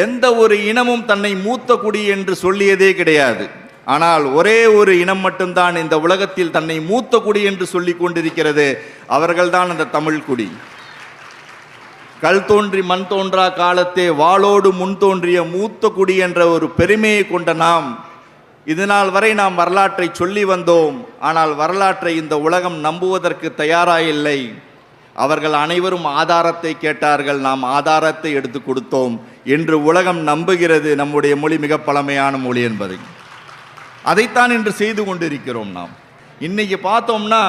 எந்த ஒரு இனமும் தன்னை மூத்த குடி என்று சொல்லியதே கிடையாது. ஆனால் ஒரே ஒரு இனம் மட்டும்தான் இந்த உலகத்தில் தன்னை மூத்த குடி என்று சொல்லிக் கொண்டிருக்கிறது. அவர்கள்தான் அந்த தமிழ் குடி. கல் தோன்றி மண் தோன்றா காலத்தே வாளோடு முன் தோன்றிய மூத்த குடி என்ற ஒரு பெருமையை கொண்ட நாம் இதனால் வரை நாம் வரலாற்றை சொல்லி வந்தோம். ஆனால் வரலாற்றை இந்த உலகம் நம்புவதற்கு தயாராயில்லை. அவர்கள் அனைவரும் ஆதாரத்தை கேட்டார்கள், நாம் ஆதாரத்தை எடுத்து கொடுத்தோம் என்று உலகம் நம்புகிறது. நம்முடைய மொழி மிக பழமையான மொழி என்பதை அதைத்தான் இன்று செய்து கொண்டிருக்கிறோம். நாம் இன்னைக்கு பார்த்தோம்னா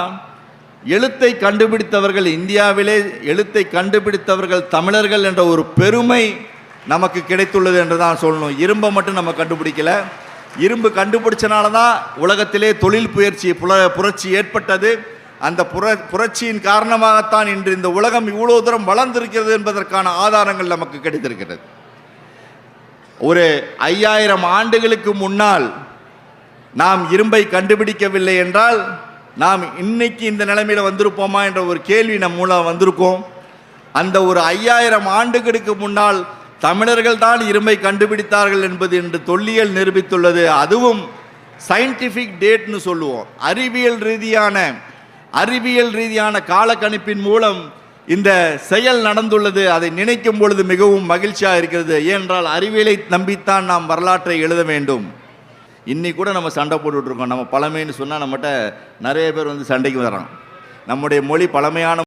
எழுத்தை கண்டுபிடித்தவர்கள் இந்தியாவிலே, எழுத்தை கண்டுபிடித்தவர்கள் தமிழர்கள் என்ற ஒரு பெருமை நமக்கு கிடைத்துள்ளது என்று தான் சொல்லணும். இரும்பை மட்டும் நம்ம கண்டுபிடிக்கல. இரும்பு கண்டுபிடிச்சனால தான் உலகத்திலே தொழில் புரட்சி ஏற்பட்டது. அந்த புரட்சியின் காரணமாகத்தான் இன்று இந்த உலகம் இவ்வளவு தூரம் வளர்ந்திருக்கிறது என்பதற்கான ஆதாரங்கள் நமக்கு கிடைத்திருக்கிறது. ஒரு 5000 ஆண்டுகளுக்கு முன்னால் நாம் இரும்பை கண்டுபிடிக்கவில்லை என்றால் நாம் இன்னைக்கு இந்த நிலைமையில் வந்திருப்போமா என்ற ஒரு கேள்வி நம் மூலம் வந்திருக்கோம். அந்த ஒரு 5000 ஆண்டுகளுக்கு முன்னால் தமிழர்கள் தான் இரும்பை கண்டுபிடித்தார்கள் என்பது என்று தொல்லியல் நிரூபித்துள்ளது. அதுவும் சயின்டிஃபிக் டேட்னு சொல்லுவோம். அறிவியல் ரீதியான காலக்கணிப்பின் மூலம் இந்த செயல் நடந்துள்ளது. அதை நினைக்கும் பொழுது மிகவும் மகிழ்ச்சியாக இருக்கிறது. ஏனென்றால் அறிவியலை நம்பித்தான் நாம் வரலாற்றை எழுத வேண்டும். இன்னைக்கு கூட நம்ம சண்டை போட்டுட்ருக்கோம். நம்ம பழமைன்னு சொன்னால் நம்மகிட்ட நிறைய பேர் வந்து சண்டைக்கு வர்றாங்க. நம்முடைய மொழி பழமையான